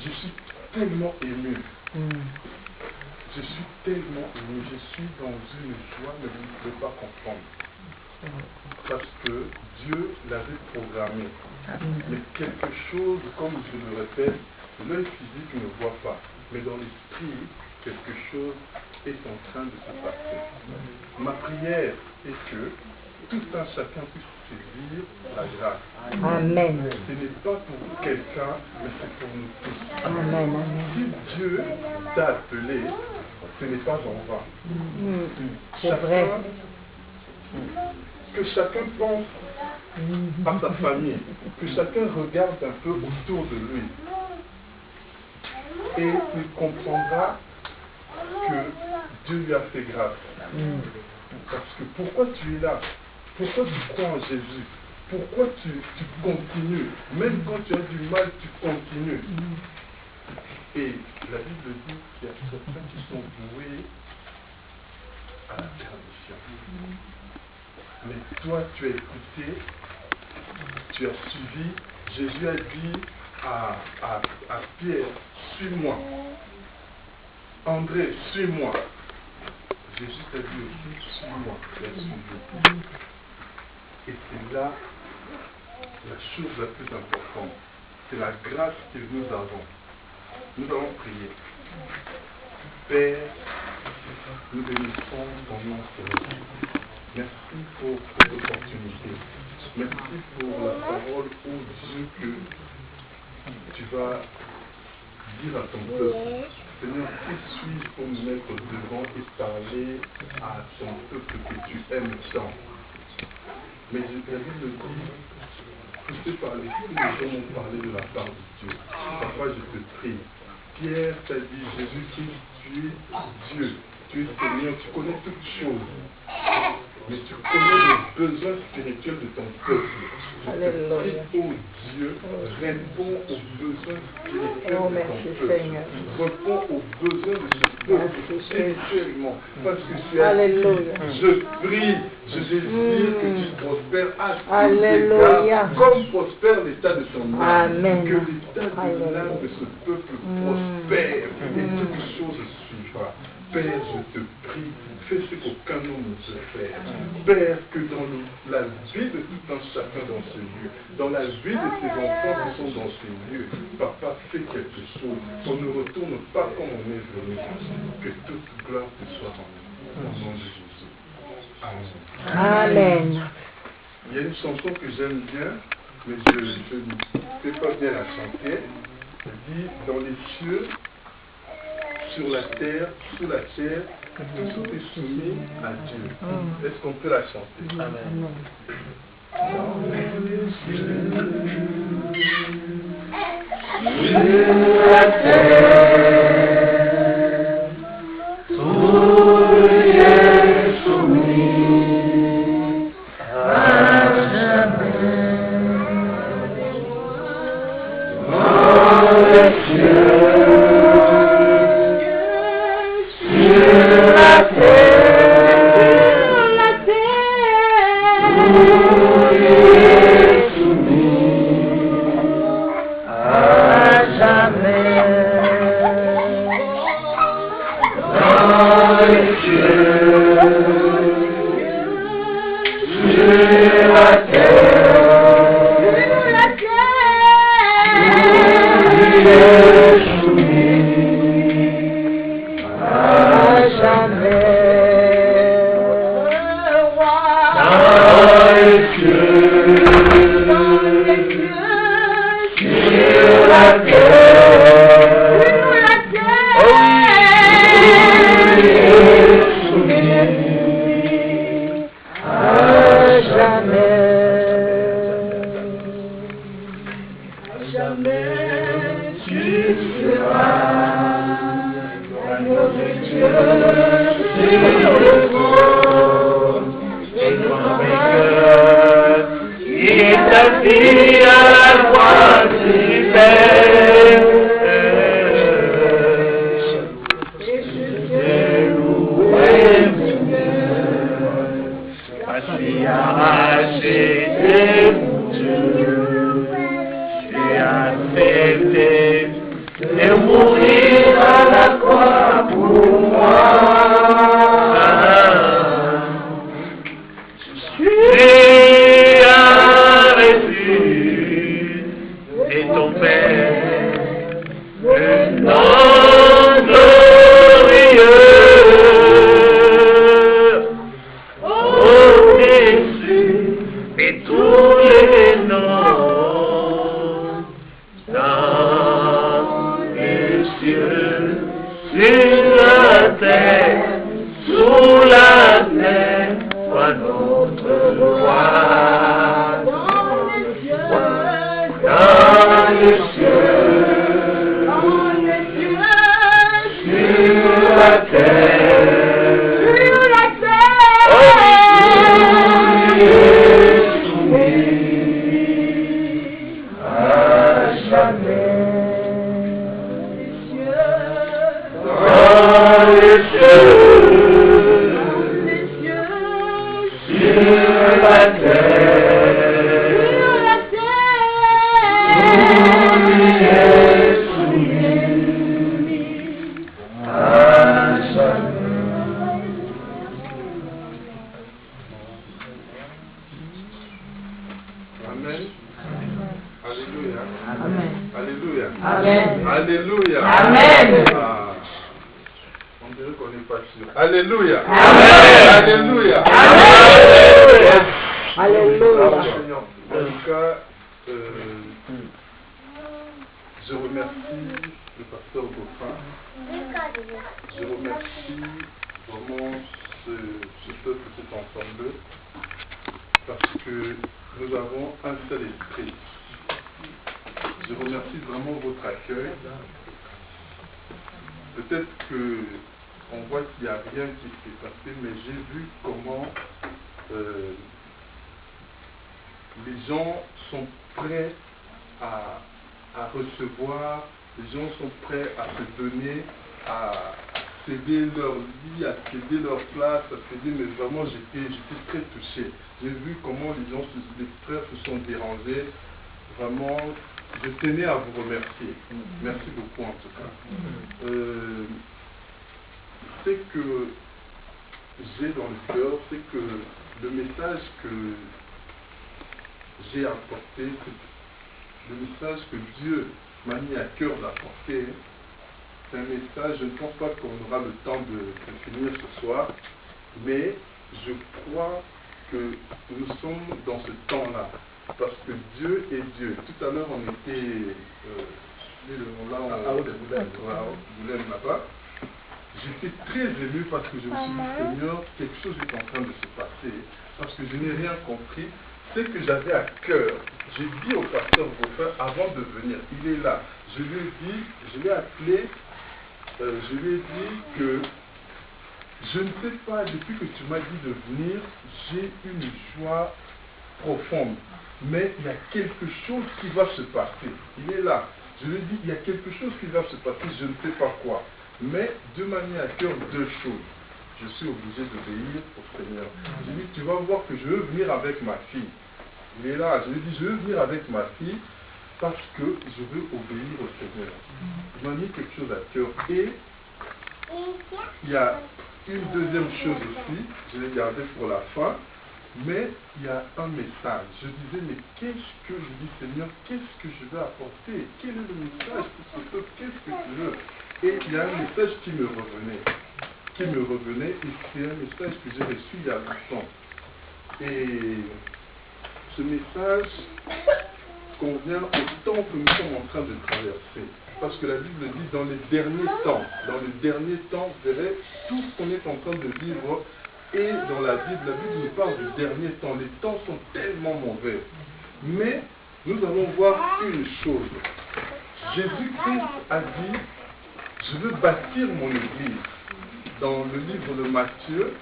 Je suis tellement ému. Je suis tellement ému. Je suis dans une joie, mais vous ne pouvez pas comprendre. Parce que Dieu l'avait programmé. Mais quelque chose, comme je le répète, l'œil physique ne voit pas. Mais dans l'esprit, quelque chose est en train de se passer. Ma prière est que tout un chacun puisse saisir la grâce. Amen. Ce n'est pas pour quelqu'un, mais c'est pour nous tous. Amen. Si Dieu t'a appelé, ce n'est pas en vain. C'est vrai. Que chacun pense à sa famille, que chacun regarde un peu autour de lui. Et il comprendra que Dieu lui a fait grâce. Parce que pourquoi tu es là? Pourquoi tu crois en Jésus? Pourquoi tu continues? Même quand tu as du mal, tu continues. Et la Bible dit qu'il y a certains qui sont voués à la perdition. Mais toi, tu as écouté, tu as suivi. Jésus a dit à Pierre, suis-moi. André, suis-moi. Jésus t'a dit aussi, suis-moi. Tu as suivi. Et c'est là la chose la plus importante. C'est la grâce que nous avons. Nous allons prier. Père, nous bénissons ton nom, Seigneur. Merci pour cette opportunité. Merci pour la parole, ô Dieu, que tu vas dire à ton peuple. Seigneur, qui suis-je pour me mettre devant et parler à ton peuple que tu aimes tant? Mais la Bible dit, poussé par l'esprit, les gens m'ont parlé de la part de Dieu. Papa, je te prie. Pierre t'a dit, Jésus-Christ, tu es Dieu, tu es Seigneur, tu connais toutes choses. Mais tu connais les besoins spirituels de ton peuple. Je te prie, oh Dieu, réponds aux besoins spirituels de ton peuple. Réponds aux besoins de ce peuple spirituellement. Parce que tu as dit, je prie, je désire que tu prospères à tous égards, comme prospère l'état de ton âme. Que l'état de l'âme de ce peuple prospère et toutes choses suivra. Père, je te prie, fais ce qu'aucun homme ne peut faire. Père, que dans la vie de tout un chacun dans ce lieu, dans la vie de tes enfants qui sont dans ce lieu, Papa, fais quelque chose. On ne retourne pas comme on est venu. Que toute gloire te soit rendue. Au nom de Jésus. Amen. Amen. Il y a une chanson que j'aime bien, mais je ne sais pas bien la chanter. Elle dit, dans les cieux, sur la terre, sous la terre, tout est soumis à Dieu. Est-ce qu'on peut la chanter? Amen. Dans les cieux, sur la terre, tout est soumis à jamais. Dans les cieux, les cieux, sur la terre, oh, à jamais. Dans les cieux, sur la terre, tout lui est soumis à jamais. Amen. Alléluia. Amen. Alléluia. Amen. Alléluia. Amen. Ah. On dirait qu'on n'est pas sûr. Alléluia. Amen. Alléluia. Alléluia. Alléluia. En tout cas, je remercie le pasteur Goffin. Je remercie vraiment ce peuple qui est ensemble parce que nous avons un seul esprit. Je remercie vraiment votre accueil. Peut-être qu'on voit qu'il n'y a rien qui s'est passé, mais j'ai vu comment les gens sont prêts à recevoir, les gens sont prêts à se donner, à céder leur vie, à céder leur place, à céder, mais vraiment j'étais très touché. J'ai vu comment les frères se sont dérangés. Vraiment, je tenais à vous remercier. Merci beaucoup en tout cas. Ce que j'ai dans le cœur, c'est que le message que j'ai apporté, le message que Dieu m'a mis à cœur d'apporter, c'est un message, je ne pense pas qu'on aura le temps de finir ce soir, mais je crois que nous sommes dans ce temps-là, parce que Dieu est Dieu. Tout à l'heure, on était, Boulem là-bas. J'étais très ému parce que je me suis dit, Seigneur, quelque chose est en train de se passer, parce que je n'ai rien compris. Ce que j'avais à cœur, j'ai dit au pasteur Goffin avant de venir, il est là. Je lui ai dit, je l'ai appelé, je lui ai dit que je ne sais pas, depuis que tu m'as dit de venir, j'ai une joie profonde. Mais il y a quelque chose qui va se passer. Il est là. Je lui ai dit, il y a quelque chose qui va se passer, je ne sais pas quoi. Mais de manière à cœur, deux choses. Je suis obligé d'obéir au Seigneur. Je lui ai dit, tu vas voir que je veux venir avec ma fille. Il est là. Je lui ai dit, je veux venir avec ma fille parce que je veux obéir au Seigneur. Il m'a mis quelque chose à cœur. Et il y a une deuxième chose aussi, je l'ai gardé pour la fin, mais il y a un message. Je disais, mais qu'est-ce que je dis, Seigneur, qu'est-ce que je vais apporter? Quel est le message pour ce peuple? Qu'est-ce que tu veux? Et il y a un message qui me revenait, et c'est un message que j'ai reçu il y a longtemps. Et ce message convient au temps que nous sommes en train de traverser. Parce que la Bible dit, dans les derniers temps, vous verrez tout ce qu'on est en train de vivre. Et dans la Bible nous parle du dernier temps. Les temps sont tellement mauvais. Mais nous allons voir une chose. Jésus-Christ a dit, je veux bâtir mon église. Dans le livre de Matthieu,